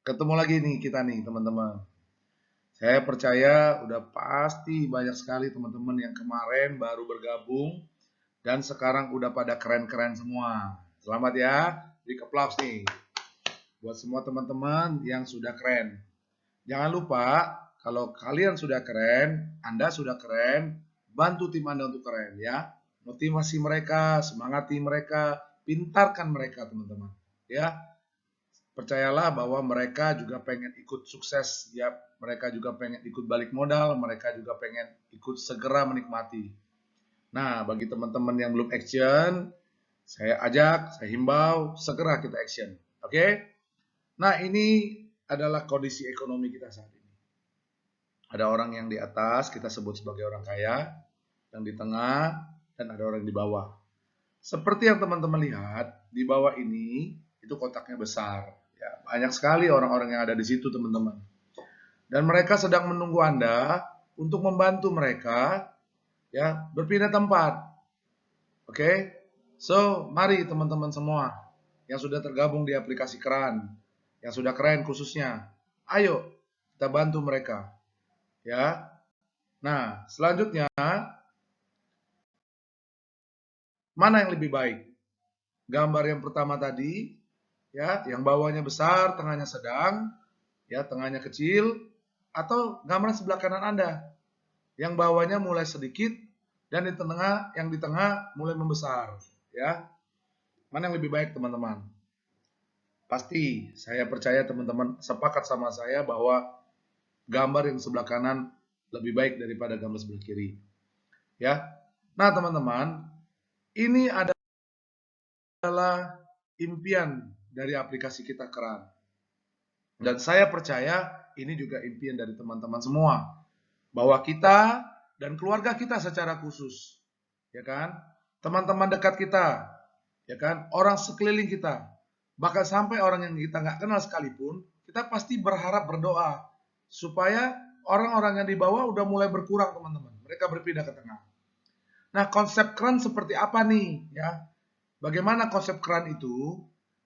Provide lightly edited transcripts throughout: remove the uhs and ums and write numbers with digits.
Ketemu lagi nih kita nih teman-teman. Saya percaya udah pasti banyak sekali teman-teman yang kemarin baru bergabung dan sekarang udah pada keren-keren semua. Selamat ya, di keplaus nih buat semua teman-teman yang sudah keren. Jangan lupa kalau kalian sudah keren, Anda sudah keren, bantu tim Anda untuk keren ya. Motivasi mereka, semangati mereka, pintarkan mereka teman-teman. Ya, percayalah bahwa mereka juga pengen ikut sukses, ya. Mereka juga pengen ikut balik modal, mereka juga pengen ikut segera menikmati. Nah, bagi teman-teman yang belum action, saya ajak, saya himbau, segera kita action. Oke? Nah, ini adalah kondisi ekonomi kita saat ini. Ada orang yang di atas, kita sebut sebagai orang kaya, yang di tengah, dan ada orang di bawah. Seperti yang teman-teman lihat, di bawah ini itu kotaknya besar. Ya, banyak sekali orang-orang yang ada di situ, teman-teman. Dan mereka sedang menunggu Anda untuk membantu mereka ya berpindah tempat. Oke? So, mari teman-teman semua yang sudah tergabung di aplikasi Keran, yang sudah keren khususnya. Ayo kita bantu mereka, ya. Nah, selanjutnya mana yang lebih baik? Gambar yang pertama tadi, ya, yang bawahnya besar, tengahnya sedang, ya, tengahnya kecil, atau gambar sebelah kanan Anda, yang bawahnya mulai sedikit dan yang di tengah mulai membesar, ya. Mana yang lebih baik, teman-teman? Pasti saya percaya teman-teman sepakat sama saya bahwa gambar yang sebelah kanan lebih baik daripada gambar sebelah kiri, ya. Nah, teman-teman, ini adalah impian dari aplikasi kita Keran. Dan saya percaya ini juga impian dari teman-teman semua, bahwa kita dan keluarga kita secara khusus, ya kan, teman-teman dekat kita, ya kan, orang sekeliling kita, bahkan sampai orang yang kita nggak kenal sekalipun, kita pasti berharap berdoa supaya orang-orang yang di bawah udah mulai berkurang, teman-teman. Mereka berpindah ke tengah. Nah, konsep keren seperti apa nih, ya? Bagaimana konsep keren itu?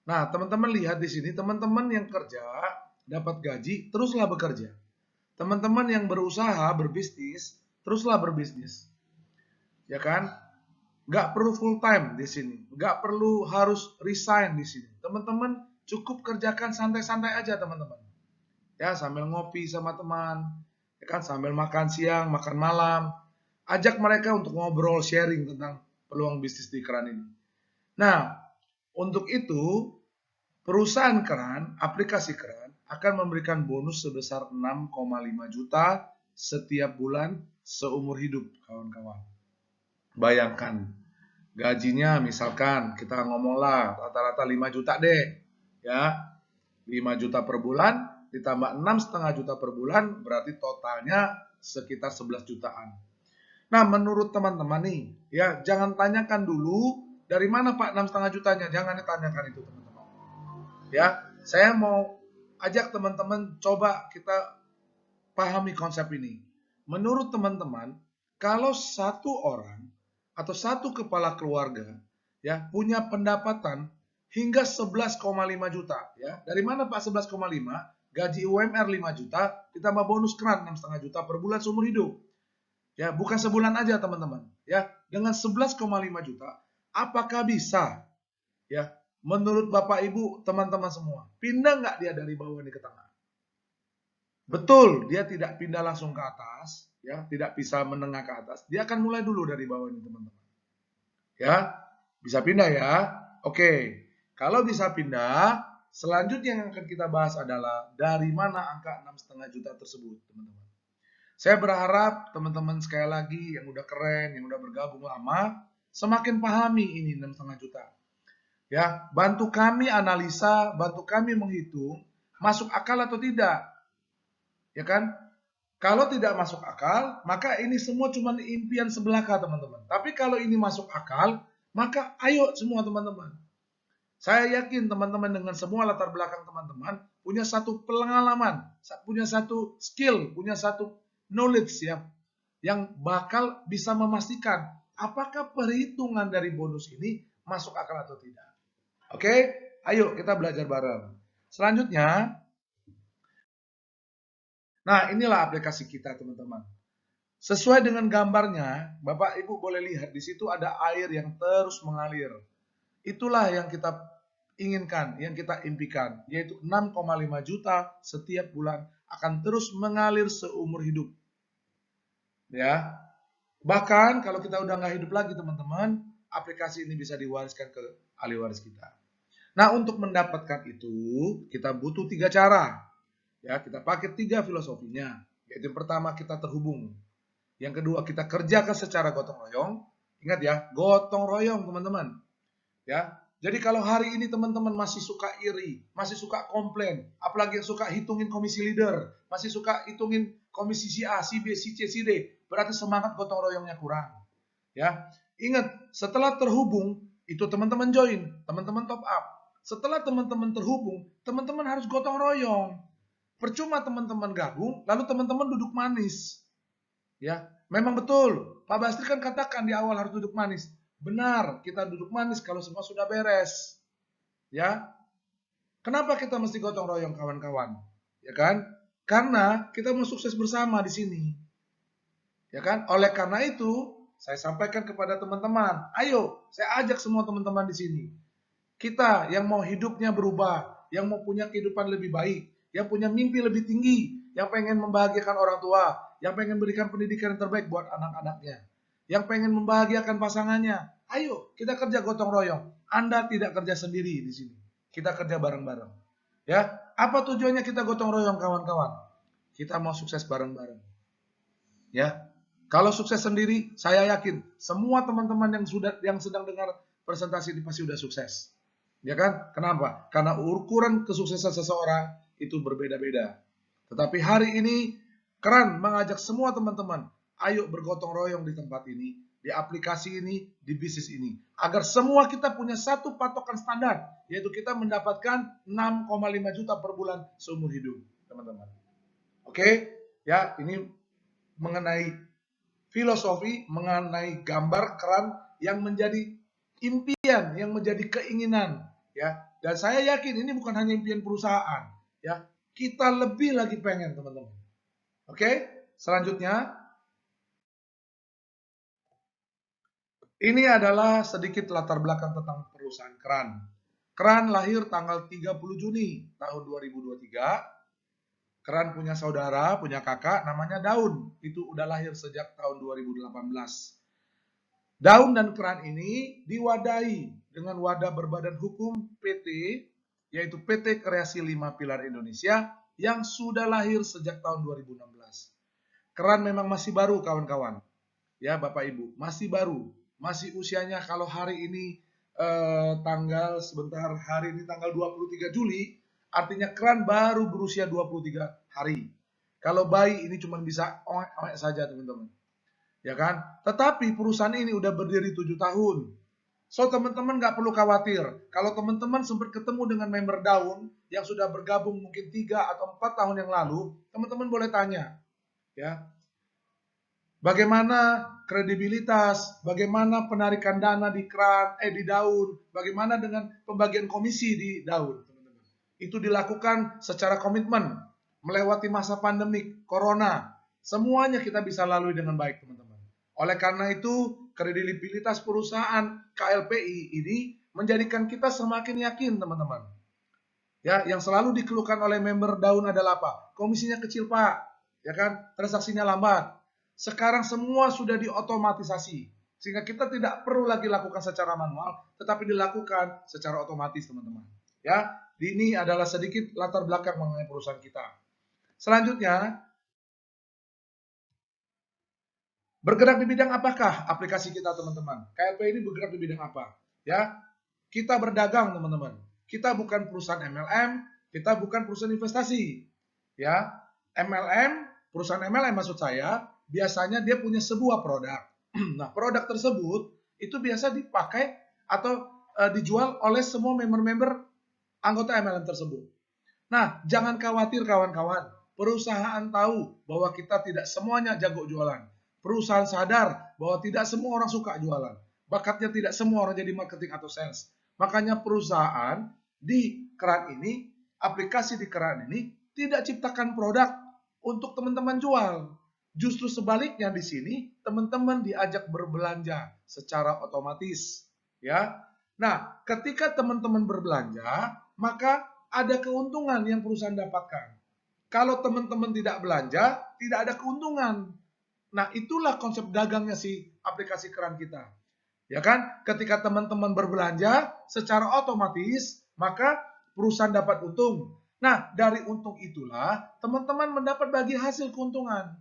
Nah, teman-teman lihat di sini, teman-teman yang kerja dapat gaji, teruslah bekerja. Teman-teman yang berusaha, berbisnis, teruslah berbisnis. Ya kan? Nggak perlu full time di sini. Nggak perlu harus resign di sini. Teman-teman cukup kerjakan santai-santai aja, teman-teman. Ya, sambil ngopi sama teman. Ya kan? Sambil makan siang, makan malam. Ajak mereka untuk ngobrol, sharing tentang peluang bisnis di Keran ini. Nah, untuk itu, perusahaan Keran, aplikasi Keran, akan memberikan bonus sebesar 6,5 juta setiap bulan seumur hidup, kawan-kawan. Bayangkan, gajinya misalkan kita ngomonglah rata-rata 5 juta deh, ya, 5 juta per bulan ditambah 6,5 juta per bulan berarti totalnya sekitar 11 jutaan. Nah, menurut teman-teman nih, ya, jangan tanyakan dulu dari mana Pak 6,5 jutanya, jangan ditanyakan itu, teman-teman. Ya, saya mau ajak teman-teman coba kita pahami konsep ini. Menurut teman-teman, kalau satu orang atau satu kepala keluarga ya punya pendapatan hingga 11,5 juta, ya. Dari mana Pak 11,5? Gaji UMR 5 juta ditambah bonus Keran 6,5 juta per bulan seumur hidup. Ya, bukan sebulan aja, teman-teman. Ya, dengan 11,5 juta, apakah bisa, ya, menurut Bapak Ibu, teman-teman semua, pindah nggak dia dari bawah ini ke tengah? Betul, dia tidak pindah langsung ke atas, ya, tidak bisa menengah ke atas. Dia akan mulai dulu dari bawah ini, teman-teman. Ya, bisa pindah ya. Oke, kalau bisa pindah, selanjutnya yang akan kita bahas adalah dari mana angka 6,5 juta tersebut, teman-teman. Saya berharap teman-teman sekali lagi yang udah keren, yang udah bergabung lama, semakin pahami ini 6,5 juta. Ya, bantu kami analisa, bantu kami menghitung, masuk akal atau tidak. Ya kan? Kalau tidak masuk akal, maka ini semua cuma impian sebelaka, teman-teman. Tapi kalau ini masuk akal, maka ayo semua teman-teman. Saya yakin teman-teman dengan semua latar belakang teman-teman punya satu pengalaman, punya satu skill, punya satu knowledge ya, yang bakal bisa memastikan apakah perhitungan dari bonus ini masuk akal atau tidak. Oke, ayo kita belajar bareng. Selanjutnya, Nah, inilah aplikasi kita, teman-teman. Sesuai dengan gambarnya, Bapak Ibu boleh lihat di situ ada air yang terus mengalir. Itulah yang kita inginkan, yang kita impikan, yaitu 6,5 juta setiap bulan akan terus mengalir seumur hidup. Ya, bahkan kalau kita udah nggak hidup lagi, teman-teman, aplikasi ini bisa diwariskan ke ahli waris kita. Nah, untuk mendapatkan itu kita butuh 3 cara. Ya, kita pakai 3 filosofinya. Yaitu yang pertama, kita terhubung. Yang kedua, kita kerjakan secara gotong royong. Ingat ya, gotong royong, teman-teman. Ya, jadi kalau hari ini teman-teman masih suka iri, masih suka komplain, apalagi yang suka hitungin komisi leader, masih suka hitungin komisi si A, si B, si C, si D, berarti semangat gotong royongnya kurang. Ya, ingat, setelah terhubung itu teman-teman join, teman-teman top up. Setelah teman-teman terhubung, teman-teman harus gotong royong. Percuma teman-teman gabung, lalu teman-teman duduk manis. Ya, memang betul. Pak Basri kan katakan di awal harus duduk manis. Benar, kita duduk manis kalau semua sudah beres. Ya, kenapa kita mesti gotong royong kawan-kawan? Ya kan? Karena kita mau sukses bersama di sini. Ya kan? Oleh karena itu, saya sampaikan kepada teman-teman, ayo, saya ajak semua teman-teman di sini. Kita yang mau hidupnya berubah, yang mau punya kehidupan lebih baik, yang punya mimpi lebih tinggi, yang pengen membahagiakan orang tua, yang pengen berikan pendidikan yang terbaik buat anak-anaknya, yang pengen membahagiakan pasangannya. Ayo, kita kerja gotong royong. Anda tidak kerja sendiri di sini. Kita kerja bareng-bareng. Ya, apa tujuannya kita gotong royong kawan-kawan? Kita mau sukses bareng-bareng. Ya, kalau sukses sendiri, saya yakin semua teman-teman yang sedang dengar presentasi ini pasti sudah sukses. Ya kan? Kenapa? Karena ukuran kesuksesan seseorang itu berbeda-beda. Tetapi hari ini Keran mengajak semua teman-teman, ayo bergotong royong di tempat ini, di aplikasi ini, di bisnis ini. Agar semua kita punya satu patokan standar, yaitu kita mendapatkan 6,5 juta per bulan seumur hidup, teman-teman. Oke? Ya, ini mengenai filosofi, mengenai gambar Keran yang menjadi impian, yang menjadi keinginan, ya. Dan saya yakin ini bukan hanya impian perusahaan, ya. Kita lebih lagi pengen, teman-teman. Oke, selanjutnya ini adalah sedikit latar belakang tentang perusahaan Keran. Keran lahir tanggal 30 Juni tahun 2023. Keran punya saudara, punya kakak namanya Daun. Itu udah lahir sejak tahun 2018. Daun dan Keran ini diwadahi dengan wadah berbadan hukum PT, yaitu PT Kreasi 5 Pilar Indonesia yang sudah lahir sejak tahun 2016. Keran memang masih baru kawan-kawan. Ya Bapak Ibu, masih baru. Masih usianya kalau hari ini hari ini tanggal 23 Juli, artinya Keran baru berusia 23 hari. Kalau bayi ini cuma bisa oek-oek saja teman-teman. Ya kan? Tetapi perusahaan ini udah berdiri 7 tahun. So teman-teman nggak perlu khawatir. Kalau teman-teman sempat ketemu dengan member Daun yang sudah bergabung mungkin 3 atau 4 tahun yang lalu, teman-teman boleh tanya. Ya, bagaimana kredibilitas, bagaimana penarikan dana di di Daun, bagaimana dengan pembagian komisi di Daun, teman-teman. Itu dilakukan secara komitmen, melewati masa pandemik, corona. Semuanya kita bisa lalui dengan baik, teman-teman. Oleh karena itu, kredibilitas perusahaan KLPI ini menjadikan kita semakin yakin, teman-teman. Ya, yang selalu dikeluhkan oleh member Daun adalah apa? Komisinya kecil, Pak. Ya kan? Transaksinya lambat. Sekarang semua sudah diotomatisasi. Sehingga kita tidak perlu lagi lakukan secara manual, tetapi dilakukan secara otomatis, teman-teman. Ya, ini adalah sedikit latar belakang mengenai perusahaan kita. Selanjutnya, bergerak di bidang apakah aplikasi kita, teman-teman? KLP ini bergerak di bidang apa? Ya, kita berdagang, teman-teman. Kita bukan perusahaan MLM, kita bukan perusahaan investasi. Ya, perusahaan MLM maksud saya, biasanya dia punya sebuah produk. Nah, produk tersebut itu biasa dipakai atau dijual oleh semua member-member anggota MLM tersebut. Nah, jangan khawatir kawan-kawan. Perusahaan tahu bahwa kita tidak semuanya jago jualan. Perusahaan sadar bahwa tidak semua orang suka jualan. Bakatnya tidak semua orang jadi marketing atau sales. Makanya perusahaan di Keran ini, aplikasi di Keran ini tidak ciptakan produk untuk teman-teman jual. Justru sebaliknya di sini teman-teman diajak berbelanja secara otomatis, ya. Nah, ketika teman-teman berbelanja, maka ada keuntungan yang perusahaan dapatkan. Kalau teman-teman tidak belanja, tidak ada keuntungan. Nah, itulah konsep dagangnya si aplikasi Keran kita. Ya kan? Ketika teman-teman berbelanja secara otomatis, maka perusahaan dapat untung. Nah, dari untung itulah teman-teman mendapat bagi hasil keuntungan.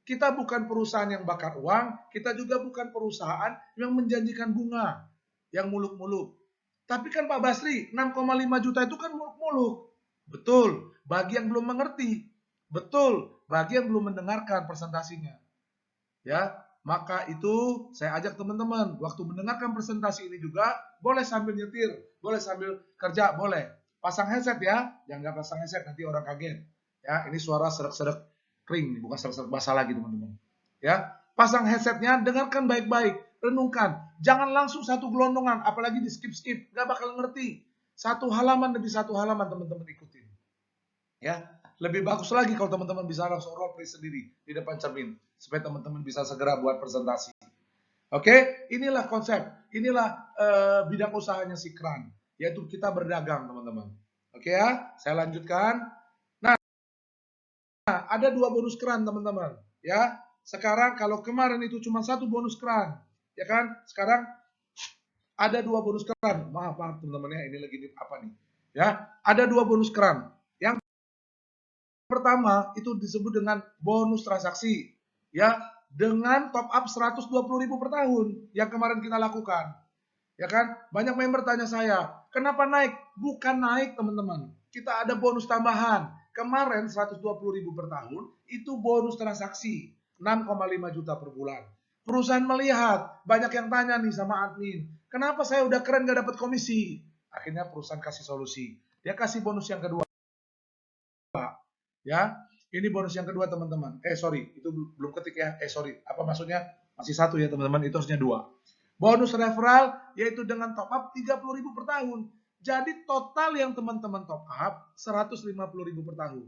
Kita bukan perusahaan yang bakar uang, kita juga bukan perusahaan yang menjanjikan bunga yang muluk-muluk. Tapi kan Pak Basri, 6,5 juta itu kan muluk-muluk. Betul, bagi yang belum mengerti. Betul, bagi yang belum mendengarkan presentasinya. Ya, maka itu saya ajak teman-teman waktu mendengarkan presentasi ini juga boleh sambil nyetir, boleh sambil kerja, boleh. Pasang headset ya, jangan nggak pasang headset nanti orang kaget. Ya, ini suara serak-serak kering, bukan serak-serak basah lagi teman-teman. Ya, pasang headsetnya, dengarkan baik-baik, renungkan. Jangan langsung satu gelondongan, apalagi di skip-skip, nggak bakal ngerti. Satu halaman demi satu halaman teman-teman ikutin. Ya, lebih bagus lagi kalau teman-teman bisa langsung role play sendiri di depan cermin supaya teman-teman bisa segera buat presentasi. Oke, inilah konsep, inilah bidang usahanya si Keran, yaitu kita berdagang teman-teman. Oke ya, saya lanjutkan. Nah, ada 2 bonus Keran teman-teman. Ya, sekarang kalau kemarin itu cuma 1 bonus Keran, ya kan? Sekarang ada 2 bonus Keran. Maaf teman-teman ya, ini lagi apa nih? Ya, ada 2 bonus Keran. Yang pertama itu disebut dengan bonus transaksi, ya, dengan top up 120.000 per tahun yang kemarin kita lakukan. Ya kan? Banyak member tanya saya, "Kenapa naik?" Bukan naik, teman-teman. Kita ada bonus tambahan. Kemarin 120.000 per tahun itu bonus transaksi 6,5 juta per bulan. Perusahaan melihat, banyak yang tanya nih sama admin, "Kenapa saya udah keren gak dapat komisi?" Akhirnya perusahaan kasih solusi. Dia kasih bonus yang kedua. Ya, ini bonus yang kedua teman-teman. Sorry, itu belum ketik ya. Sorry, apa maksudnya? Masih 1 ya teman-teman, itu harusnya 2. Bonus referral yaitu dengan top up 30.000 per tahun. Jadi total yang teman-teman top up 150.000 per tahun.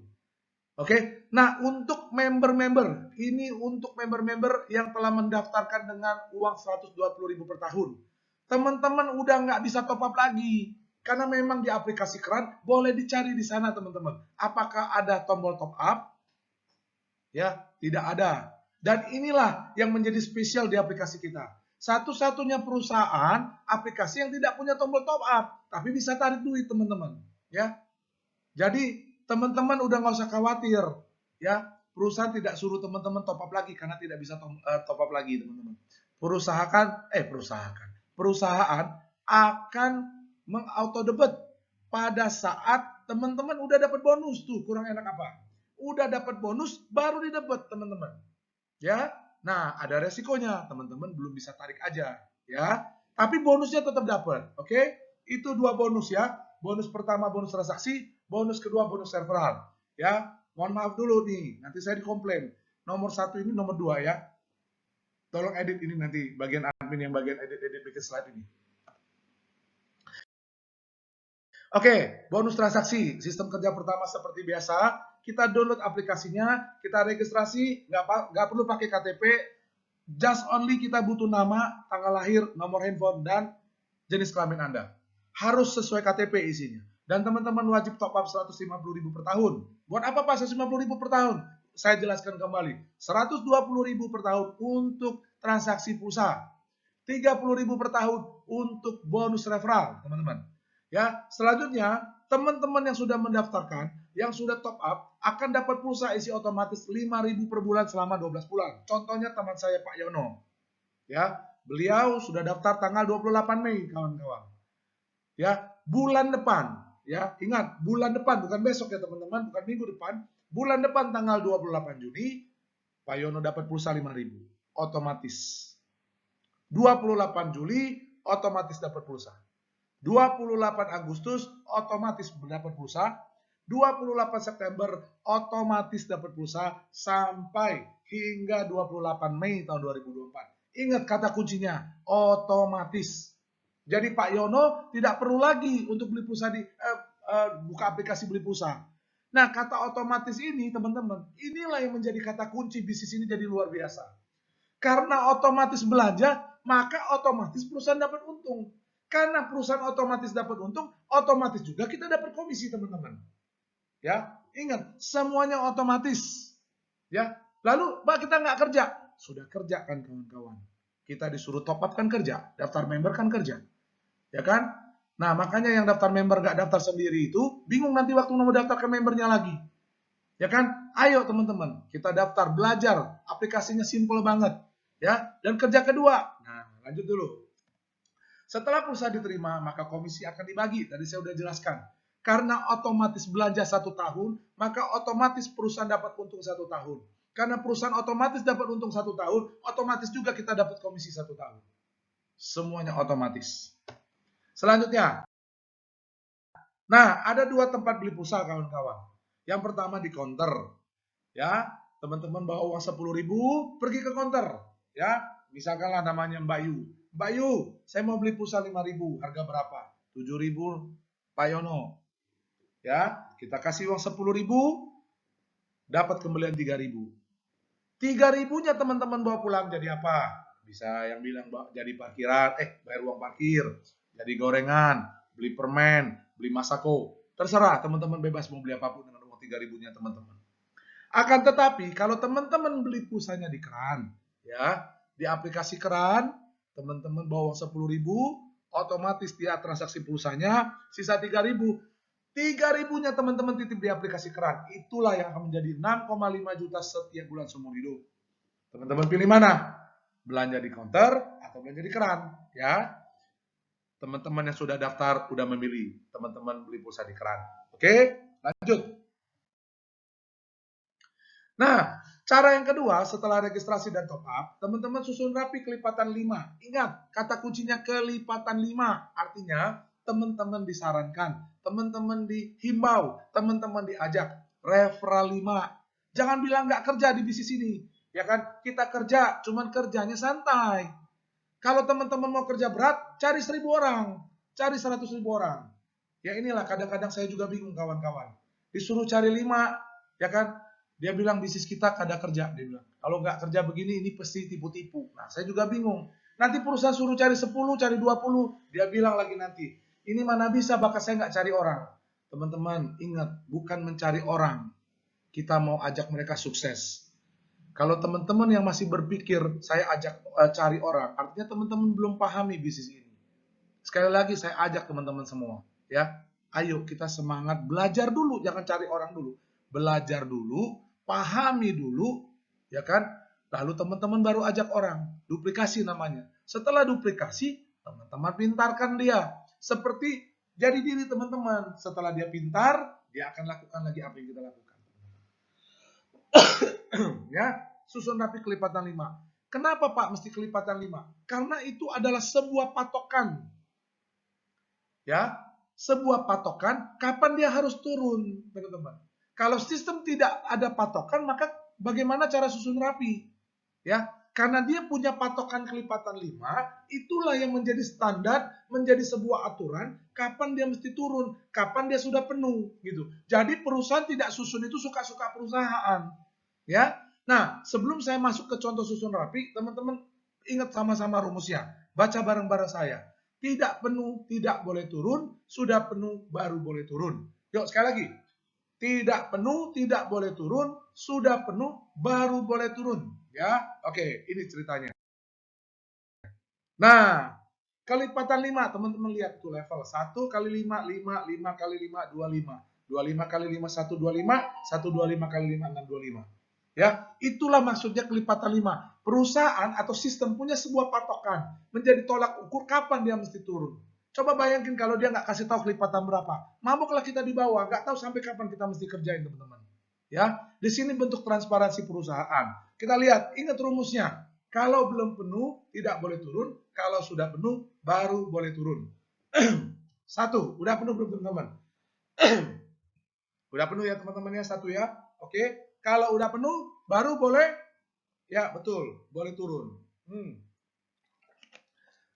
Oke, nah untuk member-member, ini untuk member-member yang telah mendaftarkan dengan uang 120.000 per tahun. Teman-teman udah nggak bisa top up lagi. Karena memang di aplikasi Keran boleh dicari di sana teman-teman. Apakah ada tombol top up? Ya, tidak ada. Dan inilah yang menjadi spesial di aplikasi kita. Satu-satunya perusahaan aplikasi yang tidak punya tombol top up, tapi bisa tarik duit teman-teman. Ya, jadi teman-teman udah nggak usah khawatir. Ya, perusahaan tidak suruh teman-teman top up lagi karena tidak bisa top up lagi teman-teman. Perusahaan akan mengauto debit pada saat teman-teman udah dapat bonus tuh, kurang enak apa? Udah dapat bonus baru didebet teman-teman. Ya. Nah, ada resikonya, teman-teman belum bisa tarik aja, ya. Tapi bonusnya tetap dapat, oke? Itu 2 bonus ya. Bonus pertama bonus transaksi, bonus kedua bonus referral, ya. Mohon maaf dulu nih, nanti saya dikomplain. Nomor 1 ini nomor 2 ya. Tolong edit ini nanti bagian admin yang bagian edit bikin slide ini. Oke, bonus transaksi. Sistem kerja pertama seperti biasa. Kita download aplikasinya, kita registrasi, nggak perlu pakai KTP. Just only kita butuh nama, tanggal lahir, nomor handphone, dan jenis kelamin Anda. Harus sesuai KTP isinya. Dan teman-teman wajib top up 150.000 per tahun. Buat apa Pak 150.000 per tahun? Saya jelaskan kembali. 120.000 per tahun untuk transaksi pulsa. 30.000 per tahun untuk bonus referral, teman-teman. Ya, selanjutnya teman-teman yang sudah mendaftarkan, yang sudah top up akan dapat pulsa isi otomatis 5.000 per bulan selama 12 bulan. Contohnya teman saya Pak Yono. Ya, beliau sudah daftar tanggal 28 Mei, kawan-kawan. Ya, bulan depan, ya, ingat bulan depan bukan besok ya teman-teman, bukan minggu depan, bulan depan tanggal 28 Juni Pak Yono dapat pulsa 5.000 otomatis. 28 Juli otomatis dapat pulsa. 28 Agustus otomatis mendapat pulsa, 28 September otomatis dapat pulsa sampai hingga 28 Mei tahun 2024. Ingat kata kuncinya, otomatis. Jadi Pak Yono tidak perlu lagi untuk beli pulsa buka aplikasi beli pulsa. Nah, kata otomatis ini, teman-teman, inilah yang menjadi kata kunci bisnis ini jadi luar biasa. Karena otomatis belanja, maka otomatis perusahaan dapat untung. Karena perusahaan otomatis dapat untung, otomatis juga kita dapat komisi, teman-teman. Ya, ingat, semuanya otomatis. Ya, lalu Pak kita nggak kerja, sudah kerja kan kawan-kawan. Kita disuruh top up kan kerja, daftar member kan kerja, ya kan? Nah makanya yang daftar member nggak daftar sendiri itu bingung nanti waktu mau daftar ke membernya lagi, ya kan? Ayo teman-teman, kita daftar belajar, aplikasinya simple banget, ya. Dan kerja kedua, nah lanjut dulu. Setelah perusahaan diterima, maka komisi akan dibagi. Tadi saya sudah jelaskan. Karena otomatis belanja 1 tahun, maka otomatis perusahaan dapat untung 1 tahun. Karena perusahaan otomatis dapat untung 1 tahun, otomatis juga kita dapat komisi 1 tahun. Semuanya otomatis. Selanjutnya, nah ada 2 tempat beli pulsa kawan-kawan. Yang pertama di counter, ya teman-teman bawa uang 10.000 pergi ke counter, ya misalkanlah namanya Mbak Yu. Mbak Yu, saya mau beli pulsa 5.000, harga berapa? 7.000 Pak Yono. Ya, kita kasih uang 10.000, dapat kembalian 3.000. 3.000-nya teman-teman bawa pulang jadi apa? Bisa yang bilang jadi parkiran, bayar uang parkir, jadi gorengan, beli permen, beli masako. Terserah teman-teman bebas mau beli apapun dengan uang 3.000-nya teman-teman. Akan tetapi kalau teman-teman beli pulsanya di keran, ya, di aplikasi keran, teman-teman bawa uang 10.000, otomatis dia transaksi pulsanya, sisa 3.000. 3.000-nya teman-teman titip di aplikasi keran. Itulah yang akan menjadi 6,5 juta setiap bulan seumur hidup. Teman-teman pilih mana? Belanja di counter atau belanja di keran, ya. Teman-teman yang sudah daftar udah memilih, teman-teman beli pulsa di keran. Oke, lanjut. Nah, cara yang kedua setelah registrasi dan top up, teman-teman susun rapi kelipatan 5. Ingat, kata kuncinya kelipatan 5. Artinya, teman-teman disarankan, teman-teman dihimbau, teman-teman diajak referral 5. Jangan bilang nggak kerja di bisnis ini. Ya kan, kita kerja, cuman kerjanya santai. Kalau teman-teman mau kerja berat, cari 1.000 orang, cari 100.000 orang. Ya inilah kadang-kadang saya juga bingung kawan-kawan. Disuruh cari 5, ya kan? Dia bilang bisnis kita kada kerja, dia bilang. Kalau nggak kerja begini, ini pasti tipu-tipu. Nah, saya juga bingung. Nanti perusahaan suruh cari 10, cari 20. Dia bilang lagi nanti, ini mana bisa bakat saya nggak cari orang. Teman-teman, ingat, bukan mencari orang. Kita mau ajak mereka sukses. Kalau teman-teman yang masih berpikir, saya ajak cari orang, artinya teman-teman belum pahami bisnis ini. Sekali lagi, saya ajak teman-teman semua. Ya, ayo kita semangat, belajar dulu, jangan cari orang dulu. Belajar dulu, pahami dulu, ya kan? Lalu teman-teman baru ajak orang, duplikasi namanya. Setelah duplikasi, teman-teman pintarkan dia. Seperti jadi diri teman-teman. Setelah dia pintar, dia akan lakukan lagi apa yang kita lakukan. Ya, susun rapi kelipatan 5. Kenapa Pak mesti kelipatan 5? Karena itu adalah sebuah patokan. Ya, sebuah patokan kapan dia harus turun, teman-teman. Kalau sistem tidak ada patokan, maka bagaimana cara susun rapi? Ya, karena dia punya patokan kelipatan 5, itulah yang menjadi standar, menjadi sebuah aturan kapan dia mesti turun, kapan dia sudah penuh gitu. Jadi perusahaan tidak susun itu suka-suka perusahaan. Ya. Nah, sebelum saya masuk ke contoh susun rapi, teman-teman ingat sama-sama rumusnya. Baca bareng-bareng saya. Tidak penuh, tidak boleh turun. Sudah penuh, baru boleh turun. Yuk, sekali lagi. Tidak penuh, tidak boleh turun. Sudah penuh, baru boleh turun. Ya, oke, ini ceritanya. Nah, kelipatan 5, teman-teman lihat tuh level 1 kali 5, 5, 5 kali 5, 25. 25 kali 5, 125, 125 kali 5, 625. Ya, itulah maksudnya kelipatan 5. Perusahaan atau sistem punya sebuah patokan, menjadi tolak ukur kapan dia mesti turun. Coba bayangin kalau dia nggak kasih tahu kelipatan berapa. Mabuklah kita di bawah, nggak tahu sampai kapan kita mesti kerjain, teman-teman. Ya, di sini bentuk transparansi perusahaan. Kita lihat, ingat rumusnya. Kalau belum penuh, tidak boleh turun. Kalau sudah penuh, baru boleh turun. 1, udah penuh belum teman-teman? Udah penuh ya teman-teman ya, 1 ya. Oke. Kalau udah penuh, baru boleh, ya betul, boleh turun.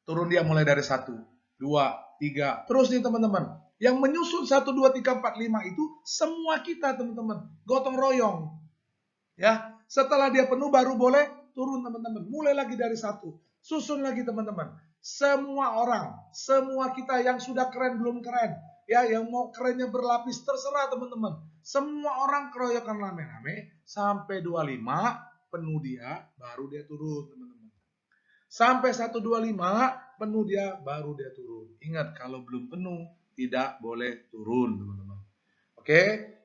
Turun dia mulai dari 1, 2, 3, terus nih teman-teman. Yang menyusun 1, 2, 3, 4, 5 itu semua kita teman-teman. Gotong royong. Ya, setelah dia penuh baru boleh turun teman-teman. Mulai lagi dari 1. Susun lagi teman-teman. Semua orang, semua kita yang sudah keren belum keren, ya, yang mau kerennya berlapis terserah teman-teman. Semua orang keroyokan rame-rame sampai 25 penuh dia baru dia turun teman-teman. Sampai 125 penuh dia baru dia turun. Ingat kalau belum penuh tidak boleh turun teman-teman. Oke,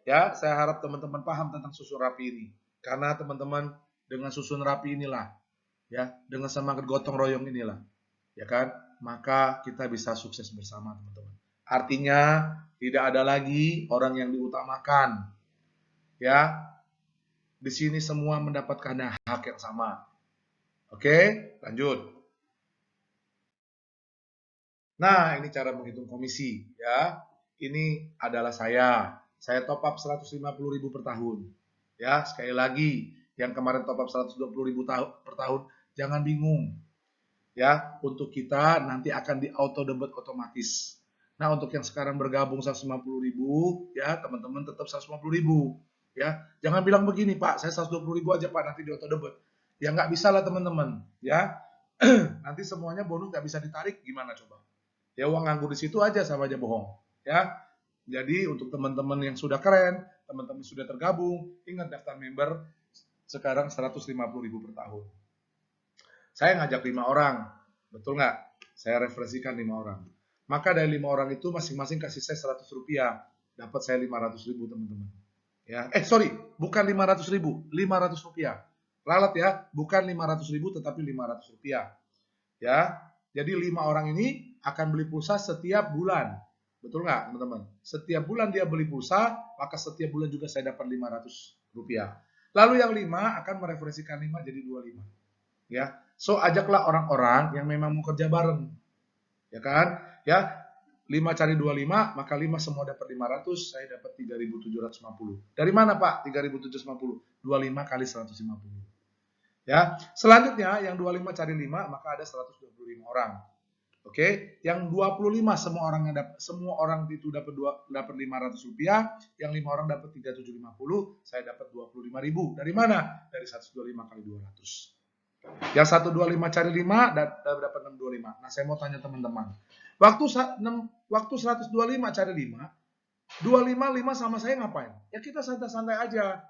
ya, saya harap teman-teman paham tentang susun rapi ini. Karena teman-teman dengan susun rapi inilah, ya, dengan semangat gotong royong inilah, ya kan, maka kita bisa sukses bersama teman-teman. Artinya tidak ada lagi orang yang diutamakan, ya. Di sini semua mendapatkan hak yang sama. Oke, lanjut. Nah, ini cara menghitung komisi, ya. Ini adalah saya top up 150.000 per tahun. Ya, sekali lagi, yang kemarin top up 120.000 per tahun, jangan bingung. Ya, untuk kita nanti akan di auto debit otomatis. Nah, untuk yang sekarang bergabung 150.000, ya, teman-teman tetap 150.000. Ya, jangan bilang begini, Pak, saya 120.000 aja, Pak, nanti di auto debit. Ya, nggak bisa lah, teman-teman. Ya, nanti semuanya bonus nggak bisa ditarik, gimana coba? Ya, uang nganggur di situ aja sama aja bohong. Ya, jadi untuk teman-teman yang sudah keren, teman-teman sudah tergabung, ingat daftar member sekarang 150.000 per tahun. Saya ngajak 5 orang, betul nggak? Saya referensikan 5 orang. Maka dari 5 orang itu masing-masing kasih saya 100 rupiah, dapat saya 500.000 teman-teman. Ya, sorry, bukan 500.000, 500 rupiah. Ralat ya, bukan 500.000 tetapi 500 rupiah. Ya, jadi 5 orang ini akan beli pulsa setiap bulan. Betul nggak teman-teman? Setiap bulan dia beli pulsa, maka setiap bulan juga saya dapat 500 rupiah. Lalu yang 5 akan mereferensikan 5 jadi 25. Ya, so ajaklah orang-orang yang memang mau kerja bareng. Ya kan? Ya, 5 cari 25, maka 5 semua dapat 500, saya dapat 3.750. Dari mana Pak 3.750? 25 kali 150. Ya, selanjutnya yang 25 cari 5, maka ada 125 orang. Oke, yang 25 semua orang itu dapat 500 rupiah, yang 5 orang dapat 3.750, saya dapat 25.000. Dari mana? Dari 125 kali 200. Yang 125 cari 5 dapat 625. Nah, saya mau tanya teman-teman. Waktu 125 cari 5, 25 5 sama saya ngapain? Ya kita santai-santai aja.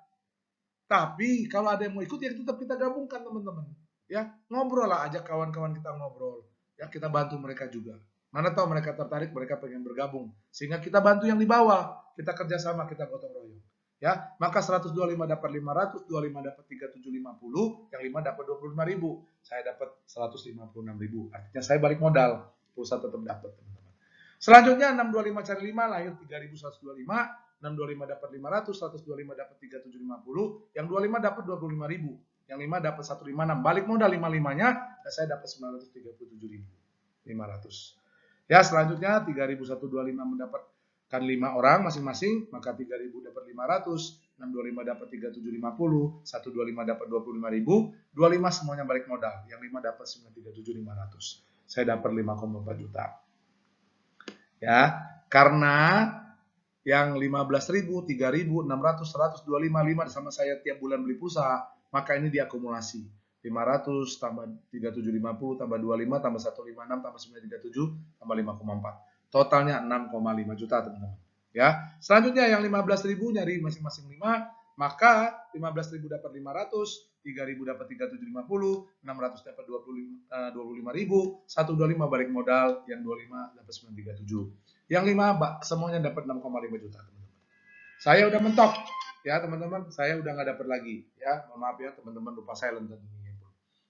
Tapi kalau ada yang mau ikut ya tetap kita gabungkan teman-teman. Ya, ngobrol lah, ajak kawan-kawan kita ngobrol. Ya, kita bantu mereka juga. Mana tahu mereka tertarik, mereka pengen bergabung. Sehingga kita bantu yang di bawah. Kita kerjasama, kita gotong royong. Ya, maka 125 dapat 500, 25 dapat 3.750, yang 5 dapat 25.000. Saya dapat 156.000. Artinya saya balik modal, pulsa tetap dapat, teman-teman. Selanjutnya 625 cari 5 lahir 3.125, 625 dapat 500, 125 dapat 3.750, yang 25 dapat 25.000, yang 5 dapat 156, balik modal 5-5-nya, dan saya dapat 937.500. Ya, selanjutnya 3.125 mendapatkan 5 orang masing-masing, maka 3.000 dapat 500, 625 dapat 3.750, 125 dapat 25.000, 25 semuanya balik modal, yang 5 dapat 937.500. Saya dapat 5,4 juta. Ya, karena yang 15.000, 3.000, 600, 100, 25, 5 sama saya tiap bulan beli pulsa, maka ini diakumulasi. 500 tambah 3.750 tambah 25 tambah 156 tambah 937 tambah 5,4. Totalnya 6,5 juta, teman-teman. Ya. Selanjutnya yang 15.000 nyari masing-masing 5, maka 15.000 dapat 500, 3.000 dapat 3.750, 600 dapat 25.000, 125 balik modal, yang 25 dapat 937. Yang 5 semuanya dapat 6,5 juta, teman-teman. Saya udah mentok, ya teman-teman. Saya udah nggak dapat lagi, ya. Mohon maaf ya teman-teman, lupa silent tadi.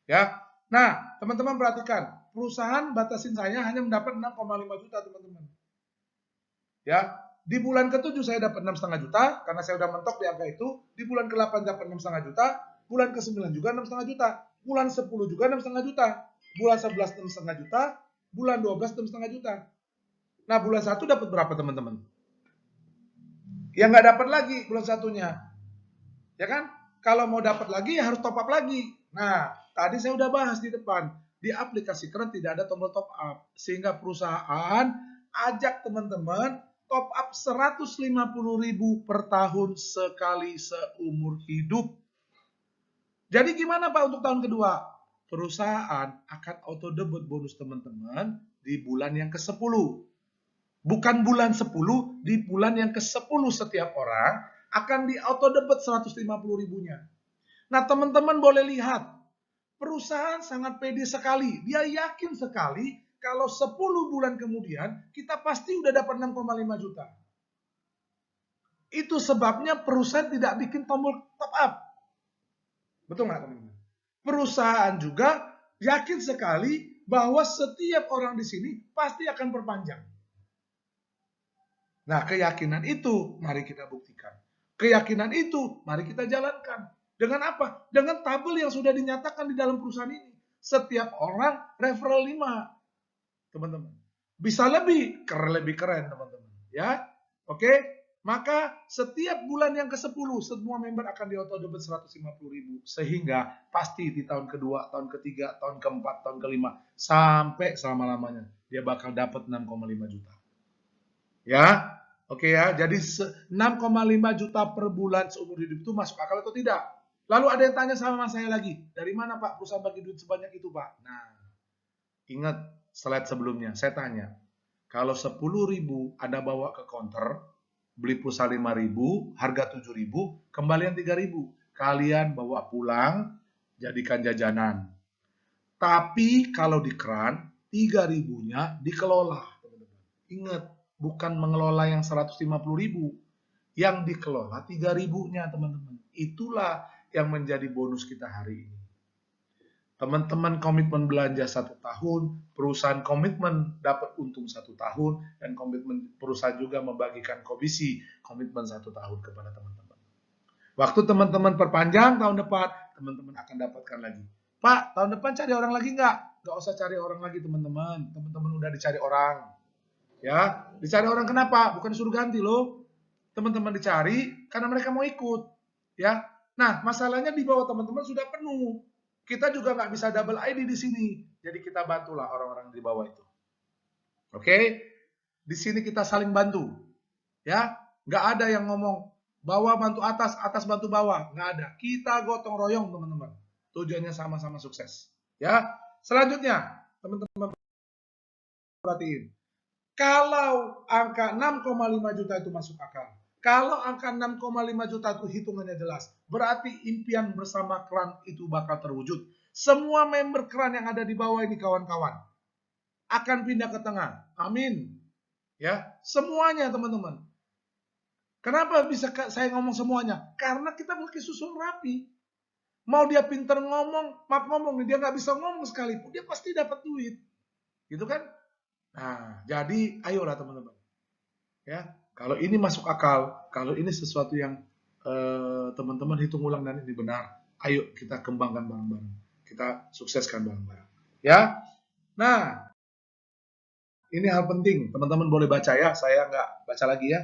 Ya, nah teman-teman perhatikan, perusahaan batasin saya hanya mendapat 6,5 juta, teman-teman. Ya, di bulan ke-7 saya dapat 6,5 juta, karena saya udah mentok di angka itu. Di bulan ke-8 dapat 6,5 juta, bulan ke-9 juga 6,5 juta, bulan 10 juga 6,5 juta, bulan 11 6,5 juta, bulan 12 6,5 juta. Nah, bulan 1 dapat berapa, teman-teman? Ya nggak dapat lagi bulan satunya. Ya kan? Kalau mau dapat lagi ya harus top up lagi. Nah, tadi saya udah bahas di depan. Di aplikasi Keren tidak ada tombol top up. Sehingga perusahaan ajak teman-teman top up 150.000 per tahun sekali seumur hidup. Jadi gimana Pak untuk tahun kedua? Perusahaan akan auto debit bonus teman-teman di bulan yang ke-10. Bukan bulan 10, di bulan yang ke-10 setiap orang akan di auto debit 150.000-nya. Nah teman-teman boleh lihat, perusahaan sangat pede sekali. Dia yakin sekali kalau 10 bulan kemudian kita pasti udah dapat 6,5 juta. Itu sebabnya perusahaan tidak bikin tombol top up. Betul nggak teman-teman? Perusahaan juga yakin sekali bahwa setiap orang di sini pasti akan perpanjang. Nah, keyakinan itu mari kita buktikan. Keyakinan itu mari kita jalankan. Dengan apa? Dengan tabel yang sudah dinyatakan di dalam perusahaan ini. Setiap orang referral 5. Teman-teman. Bisa lebih keren teman-teman. Ya. Oke. Maka setiap bulan yang ke-10 semua member akan di-auto debit 150.000. Sehingga pasti di tahun kedua, tahun ketiga, tahun keempat, tahun kelima. Sampai selama-lamanya. Dia bakal dapat 6,5 juta. Ya, oke ya. Jadi 6,5 juta per bulan seumur hidup itu masuk akal atau tidak? Lalu ada yang tanya sama saya lagi, dari mana Pak perusahaan bagi duit sebanyak itu Pak? Nah, ingat slide sebelumnya, saya tanya, kalau 10.000 Anda bawa ke counter, beli pulsa 5.000, harga 7.000, kembalian 3.000. Kalian bawa pulang, jadikan jajanan. Tapi kalau di keran, 3.000-nya dikelola. Ingat, bukan mengelola yang 150.000, yang dikelola 3.000-nya teman-teman. Itulah yang menjadi bonus kita hari ini. Teman-teman komitmen belanja 1 tahun, perusahaan komitmen dapat untung 1 tahun, dan komitmen perusahaan juga membagikan komisi komitmen 1 tahun kepada teman-teman. Waktu teman-teman perpanjang tahun depan, teman-teman akan dapatkan lagi. Pak, tahun depan cari orang lagi nggak? Nggak usah cari orang lagi teman-teman. Teman-teman udah dicari orang. Ya, dicari orang kenapa? Bukan disuruh ganti loh. Teman-teman dicari karena mereka mau ikut. Ya, nah masalahnya di bawah teman-teman sudah penuh. Kita juga nggak bisa double ID di sini. Jadi kita bantulah orang-orang di bawah itu. Oke, di sini kita saling bantu. Ya, nggak ada yang ngomong bawah bantu atas, atas bantu bawah. Nggak ada. Kita gotong royong teman-teman. Tujuannya sama-sama sukses. Ya, selanjutnya teman-teman perhatiin. Kalau angka 6,5 juta itu masuk akal, kalau angka 6,5 juta itu hitungannya jelas, berarti impian bersama Kran itu bakal terwujud. Semua member Kran yang ada di bawah ini kawan-kawan akan pindah ke tengah. Amin. Ya, semuanya teman-teman. Kenapa bisa saya ngomong semuanya? Karena kita pakai susun rapi. Mau dia pinter ngomong, maaf ngomong, dia nggak bisa ngomong sekalipun, dia pasti dapat duit. Gitu kan? Nah, jadi ayolah teman-teman. Ya, kalau ini masuk akal, kalau ini sesuatu yang teman-teman hitung ulang dan ini benar, ayo kita kembangkan bareng-bareng. Kita sukseskan bareng-bareng. Ya. Nah, ini hal penting, teman-teman boleh baca ya, saya nggak baca lagi ya.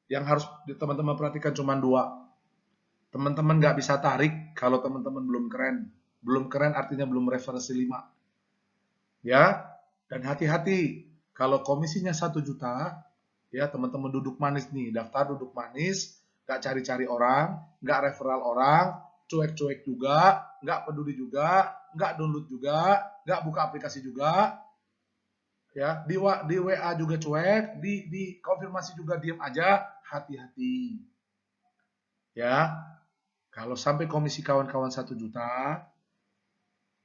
Yang harus teman-teman perhatikan cuma 2. Teman-teman nggak bisa tarik kalau teman-teman belum keren. Belum keren artinya belum referensi 5. Ya, dan hati-hati kalau komisinya 1 juta, ya teman-teman duduk manis nih, daftar duduk manis, nggak cari-cari orang, nggak referral orang, cuek-cuek juga, nggak peduli juga, nggak download juga, nggak buka aplikasi juga, ya di WA juga cuek, di konfirmasi juga diam aja, hati-hati. Ya, kalau sampai komisi kawan-kawan 1 juta,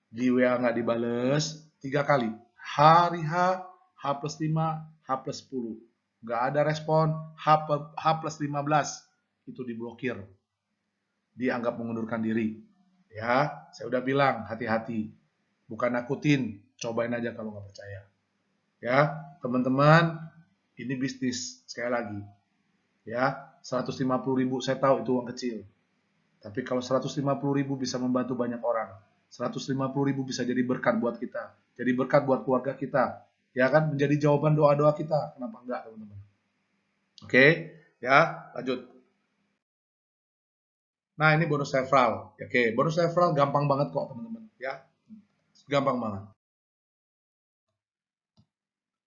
di WA nggak dibales, 3 kali. Hari H, H plus 5, H plus 10. Nggak ada respon, H plus 15. Itu diblokir. Dianggap mengundurkan diri. Ya, saya udah bilang, hati-hati. Bukan nakutin, cobain aja kalau nggak percaya. Ya, teman-teman, ini bisnis. Sekali lagi. Ya, 150.000 saya tahu itu uang kecil. Tapi kalau 150.000 bisa membantu banyak orang. 150.000 bisa jadi berkat buat kita. Jadi berkat buat keluarga kita. Ya kan, menjadi jawaban doa-doa kita. Kenapa enggak, teman-teman? Oke, ya, lanjut. Nah, ini bonus referral. Oke, bonus referral gampang banget kok, teman-teman. Ya, gampang banget.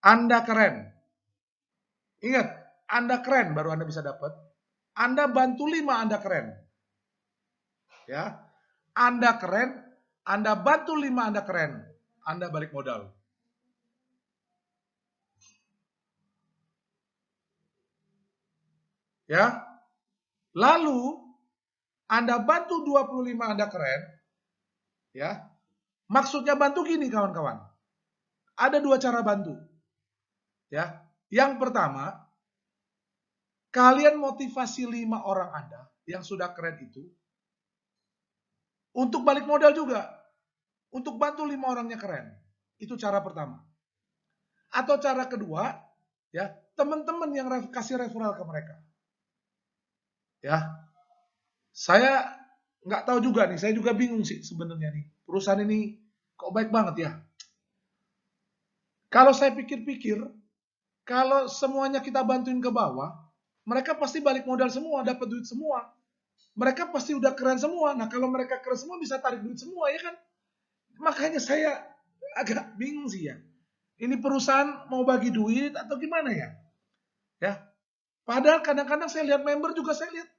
Anda keren. Ingat, Anda keren baru Anda bisa dapat. Anda bantu 5 Anda keren. Ya. Anda keren, Anda bantu 5 Anda keren. Anda balik modal. Ya. Lalu Anda bantu 25 Anda keren. Ya. Maksudnya bantu gini kawan-kawan. Ada 2 cara bantu. Ya. Yang pertama, kalian motivasi 5 orang Anda yang sudah keren itu untuk balik modal juga. Untuk bantu 5 orangnya keren. Itu cara pertama. Atau cara kedua, ya, teman-teman yang kasih referral ke mereka. Ya. Saya nggak tahu juga nih, saya juga bingung sih sebenarnya nih. Perusahaan ini kok baik banget ya. Kalau saya pikir-pikir, kalau semuanya kita bantuin ke bawah, mereka pasti balik modal semua, dapat duit semua. Mereka pasti udah keren semua. Nah, kalau mereka keren semua bisa tarik duit semua, ya kan? Makanya saya agak bingung sih ya. Ini perusahaan mau bagi duit atau gimana ya? Ya. Padahal kadang-kadang saya lihat member juga saya lihat,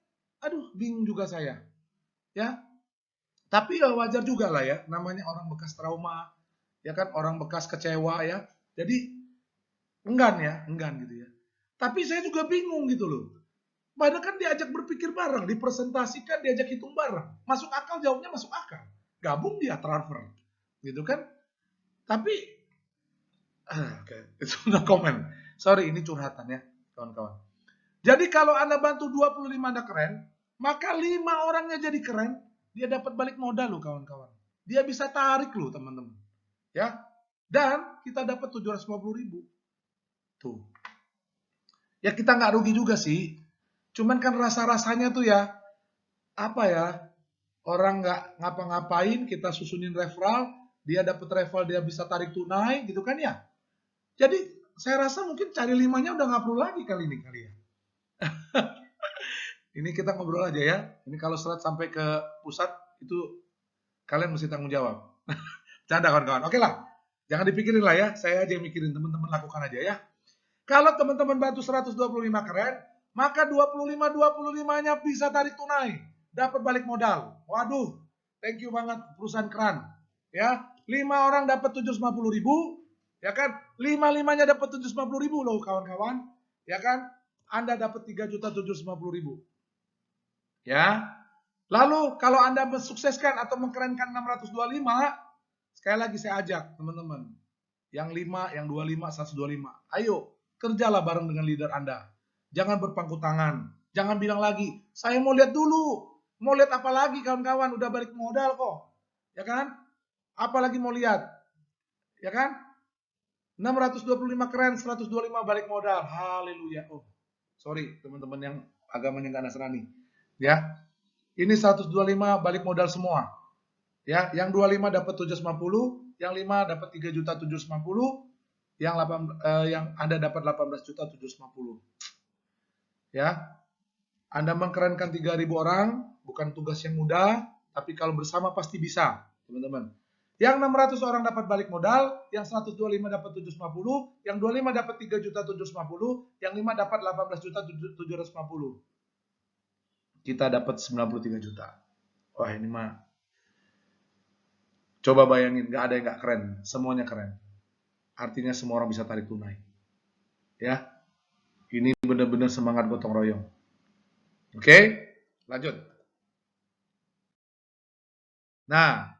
aduh, bingung juga saya. Ya. Tapi ya wajar juga lah ya, namanya orang bekas trauma, ya kan, orang bekas kecewa ya. Jadi enggan gitu ya. Tapi saya juga bingung gitu loh. Padahal kan diajak berpikir bareng, dipresentasikan, diajak hitung bareng. Masuk akal, jawabnya masuk akal. Gabung dia transfer. Gitu kan. Tapi, itu no comment. Sorry, ini curhatan ya, kawan-kawan. Jadi kalau Anda bantu 25 Anda keren, maka 5 orangnya jadi keren, dia dapat balik modal loh kawan-kawan. Dia bisa tarik loh teman-teman. Ya. Dan kita dapat 750.000. Tuh. Ya kita nggak rugi juga sih. Cuman kan rasa-rasanya tuh ya, apa ya, orang nggak ngapa-ngapain, kita susunin referral, dia dapat referral, dia bisa tarik tunai gitu kan ya. Jadi saya rasa mungkin cari 5-nya udah nggak perlu lagi kali ini kali ya. Ini kita ngobrol aja ya. Ini kalau serat sampai ke pusat itu kalian mesti tanggung jawab. Canda kawan-kawan. Oke lah. Jangan dipikirin lah ya. Saya aja yang mikirin, teman-teman lakukan aja ya. Kalau teman-teman bantu 125 keren, maka 25-25-nya bisa tarik tunai. Dapat balik modal. Waduh. Thank you banget perusahaan keran. Ya. 5 orang dapat 750.000. Ya kan? 5-5-nya dapat 750.000 loh kawan-kawan. Ya kan? Anda dapat 3.750.000. Ya. Lalu kalau Anda mensukseskan atau mengkerenkan 625, sekali lagi saya ajak teman-teman. Yang 5, yang 25, 125. Ayo, kerjalah bareng dengan leader Anda. Jangan berpangku tangan. Jangan bilang lagi, saya mau lihat dulu. Mau lihat apa lagi kawan-kawan? Udah balik modal kok. Ya kan? Apalagi mau lihat? Ya kan? 625 keren, 125 balik modal. Haleluya. Oh, sorry teman-teman yang agamanya nggak Nasrani. Ya. Ini 125 balik modal semua. Ya, yang 25 dapat 750, yang 5 dapat 3.750, yang Anda dapat 18.750. Ya. Anda mengkerenkan 3.000 orang, bukan tugas yang mudah, tapi kalau bersama pasti bisa, teman-teman. Yang 600 orang dapat balik modal, yang 125 dapat 750, yang 25 dapat 3.750, yang 5 dapat 18.750. Kita dapat 93 juta. Wah, ini mah coba bayangin, nggak ada yang nggak keren, semuanya keren. Artinya semua orang bisa tarik tunai. Ya, ini benar-benar semangat gotong royong. Oke, lanjut. Nah,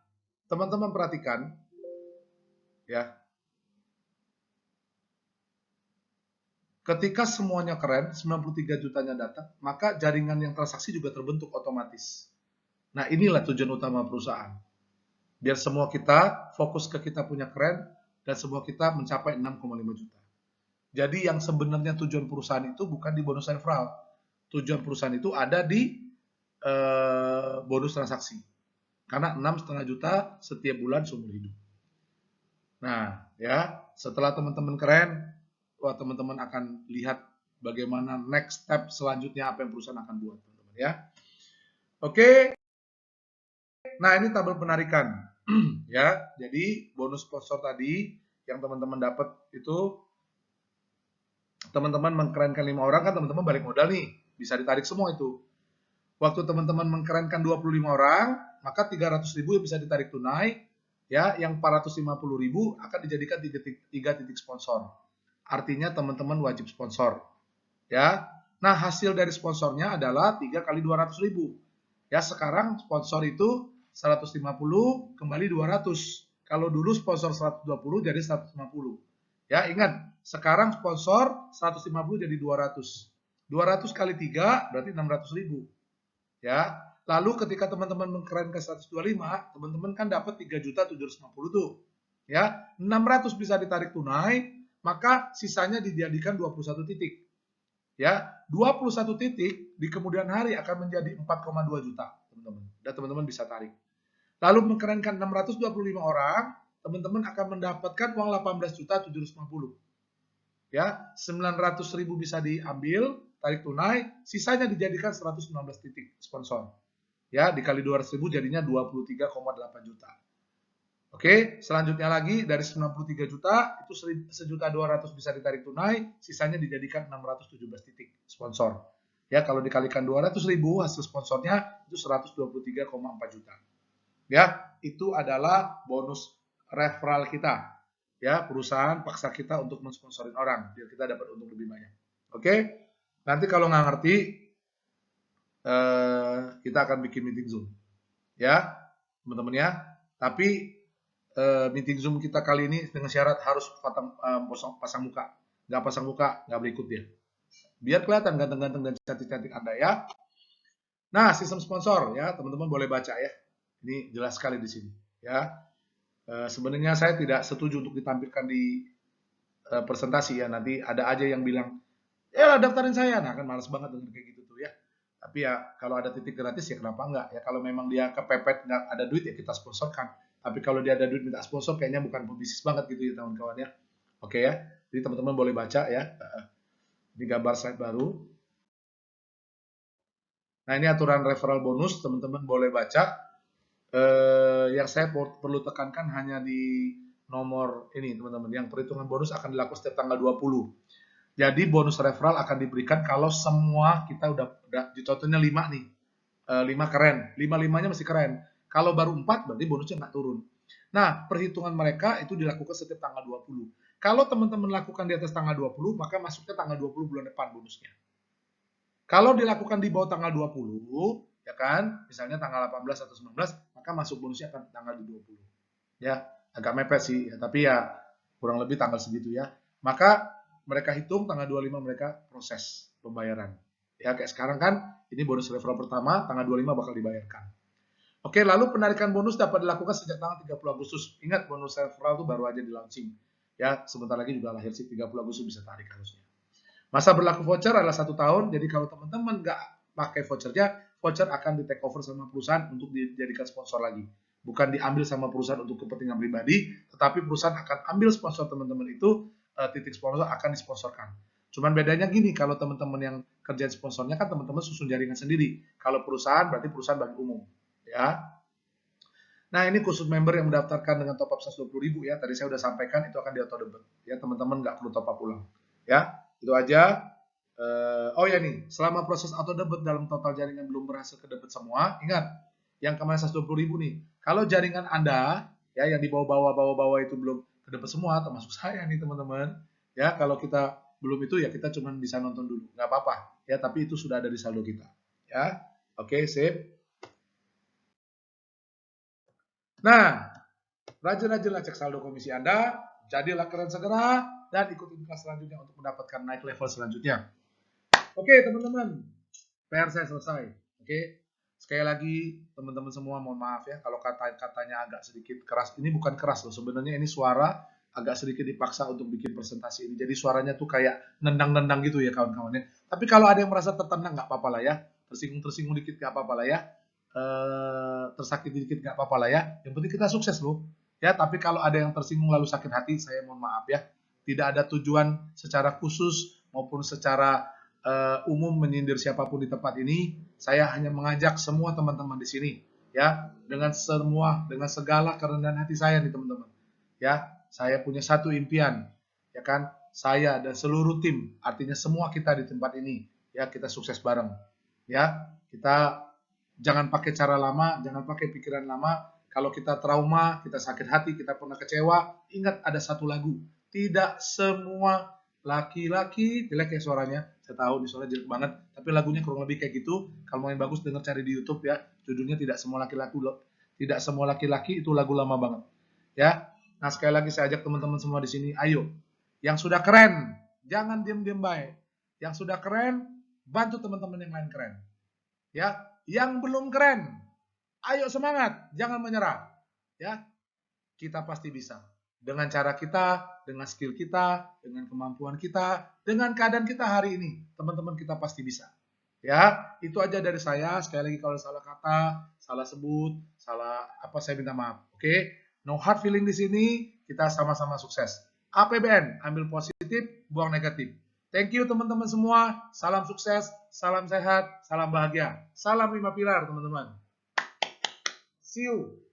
teman-teman perhatikan, ya. Ketika semuanya keren, 93 jutanya datang, maka jaringan yang transaksi juga terbentuk otomatis. Nah, inilah tujuan utama perusahaan. Biar semua kita fokus ke kita punya keren, dan semua kita mencapai 6,5 juta. Jadi yang sebenarnya tujuan perusahaan itu bukan di bonus referral. Tujuan perusahaan itu ada di bonus transaksi. Karena 6,5 juta setiap bulan seumur hidup. Nah, ya, setelah teman-teman keren, wah teman-teman akan lihat bagaimana next step selanjutnya apa yang perusahaan akan buat, teman-teman ya. Oke. Nah, ini tabel penarikan. Ya, jadi bonus sponsor tadi yang teman-teman dapat itu teman-teman mengkerenkan 5 orang kan teman-teman balik modal nih, bisa ditarik semua itu. Waktu teman-teman mengkerenkan 25 orang, maka 300.000 bisa ditarik tunai, ya, yang 450.000 akan dijadikan 3 titik sponsor. Artinya teman-teman wajib sponsor, ya. Nah, hasil dari sponsornya adalah 3 kali 200.000. Ya, sekarang sponsor itu 150 kembali 200. Kalau dulu sponsor 120 jadi 150. Ya, ingat, sekarang sponsor 150 jadi 200. 200 kali 3 berarti 600.000. Ya. Lalu ketika teman-teman mengkeren ke 125, teman-teman kan dapat 3.750 tuh. Ya, 600 bisa ditarik tunai, maka sisanya dijadikan 21 titik. Ya, 21 titik di kemudian hari akan menjadi 4,2 juta, teman-teman. Dan teman-teman bisa tarik. Lalu mengkerenkan 625 orang, teman-teman akan mendapatkan uang 18.750. Ya, 900.000 bisa diambil, tarik tunai, sisanya dijadikan 119 titik sponsor. Ya, dikali 200.000 jadinya 23,8 juta. Oke, selanjutnya lagi dari 93 juta itu 1.200.000 bisa ditarik tunai, sisanya dijadikan 617 titik sponsor. Ya, kalau dikalikan 200.000 hasil sponsornya itu 123,4 juta. Ya, itu adalah bonus referral kita. Ya, perusahaan paksa kita untuk mensponsorin orang biar kita dapat untung lebih banyak. Oke, nanti kalau nggak ngerti kita akan bikin meeting Zoom. Ya, teman-teman ya. Tapi meeting Zoom kita kali ini dengan syarat harus pasang muka. Nggak pasang muka, nggak berikut dia. Biar kelihatan ganteng-ganteng dan cantik-cantik Anda ya. Nah, sistem sponsor ya, teman-teman boleh baca ya. Ini jelas sekali di sini ya. Sebenarnya saya tidak setuju untuk ditampilkan di presentasi ya. Nanti ada aja yang bilang, ya daftarin saya. Nah, kan males banget dengan kayak gitu tuh ya. Tapi ya kalau ada titik gratis ya kenapa enggak ya. Kalau memang dia kepepet nggak ada duit ya kita sponsorkan. Tapi kalau dia ada duit minta sponsor kayaknya bukan pebisnis banget gitu ya kawan-kawan ya. Oke ya. Jadi teman-teman boleh baca ya. Ini gambar slide baru. Nah ini aturan referral bonus teman-teman boleh baca. Yang saya perlu tekankan hanya di nomor ini teman-teman. Yang perhitungan bonus akan dilakukan setiap tanggal 20. Jadi bonus referral akan diberikan kalau semua kita udah contohnya 5 nih. 5 keren, 5-5-nya masih keren. Kalau baru 4 berarti bonusnya nggak turun. Nah, perhitungan mereka itu dilakukan setiap tanggal 20. Kalau teman-teman lakukan di atas tanggal 20, maka masuknya tanggal 20 bulan depan bonusnya. Kalau dilakukan di bawah tanggal 20, ya kan, misalnya tanggal 18 atau 19, maka masuk bonusnya akan tanggal di 20. Ya, agak mepet sih, ya, tapi ya kurang lebih tanggal segitu ya. Maka mereka hitung tanggal 25 mereka proses pembayaran. Ya, kayak sekarang kan, ini bonus referral pertama, tanggal 25 bakal dibayarkan. Oke, lalu penarikan bonus dapat dilakukan sejak tanggal 30 Agustus. Ingat, bonus referral itu baru aja di launching. Ya, sebentar lagi juga lahir sih, 30 Agustus bisa tarik harusnya. Masa berlaku voucher adalah 1 tahun, jadi kalau teman-teman nggak pakai vouchernya, voucher akan di take over sama perusahaan untuk dijadikan sponsor lagi. Bukan diambil sama perusahaan untuk kepentingan pribadi, tetapi perusahaan akan ambil sponsor teman-teman itu, titik sponsor akan disponsorkan. Cuman bedanya gini, kalau teman-teman yang kerjaan sponsornya kan teman-teman susun jaringan sendiri. Kalau perusahaan berarti perusahaan bagi umum. Ya. Nah, ini khusus member yang mendaftarkan dengan top up 120.000 ya. Tadi saya sudah sampaikan itu akan di auto debit. Ya, teman-teman nggak perlu top up ulang. Ya, itu aja. Oh ya nih, selama proses auto debit dalam total jaringan belum berhasil ke debit semua, ingat, yang kemarin 120.000 nih. Kalau jaringan Anda ya yang di bawah-bawah itu belum ke debit semua, termasuk saya nih teman-teman. Ya, kalau kita belum itu ya kita cuma bisa nonton dulu, nggak apa-apa. Ya, tapi itu sudah ada di saldo kita. Ya, oke, sip. Nah, rajin-rajinlah cek saldo komisi Anda, jadilah keren segera, dan ikuti kelas selanjutnya untuk mendapatkan naik level selanjutnya. Oke, teman-teman, PR saya selesai. Oke, sekali lagi teman-teman semua mohon maaf ya kalau kata-katanya agak sedikit keras. Ini bukan keras loh, sebenarnya ini suara agak sedikit dipaksa untuk bikin presentasi ini. Jadi suaranya tuh kayak nendang-nendang gitu ya kawan-kawannya. Tapi kalau ada yang merasa tertendang nggak apa-apa lah ya, tersinggung-tersinggung dikit nggak apa-apa lah ya. Tersakiti dikit nggak apa-apa lah ya. Yang penting kita sukses loh. Ya, tapi kalau ada yang tersinggung lalu sakit hati, saya mohon maaf ya. Tidak ada tujuan secara khusus maupun secara umum menyindir siapapun di tempat ini. Saya hanya mengajak semua teman-teman di sini ya dengan segala kerendahan hati saya nih teman-teman. Ya, saya punya satu impian, ya kan? saya dan seluruh tim, artinya semua kita di tempat ini, ya kita sukses bareng. Ya, kita jangan pakai cara lama, jangan pakai pikiran lama. Kalau kita trauma, kita sakit hati, kita pernah kecewa, ingat ada satu lagu. Tidak semua laki-laki, jelek ya suaranya, saya tahu di suara jelek banget, tapi lagunya kurang lebih kayak gitu. Kalau mau yang bagus, denger cari di YouTube ya. Judulnya Tidak Semua Laki-laki loh. Tidak Semua Laki-laki, itu lagu lama banget. Ya. Nah, sekali lagi saya ajak teman-teman semua di sini, ayo. Yang sudah keren, jangan diam-diam baik. Yang sudah keren, bantu teman-teman yang lain keren. Ya, yang belum keren, ayo semangat, jangan menyerah. Ya, kita pasti bisa. Dengan cara kita, dengan skill kita, dengan kemampuan kita, dengan keadaan kita hari ini, teman-teman kita pasti bisa. Ya, itu aja dari saya. Sekali lagi kalau salah kata, salah sebut, salah apa saya minta maaf. Oke? No hard feeling di sini, kita sama-sama sukses. APBN, ambil positif, buang negatif. Thank you teman-teman semua. Salam sukses, salam sehat, salam bahagia. Salam 5 pilar teman-teman. See you.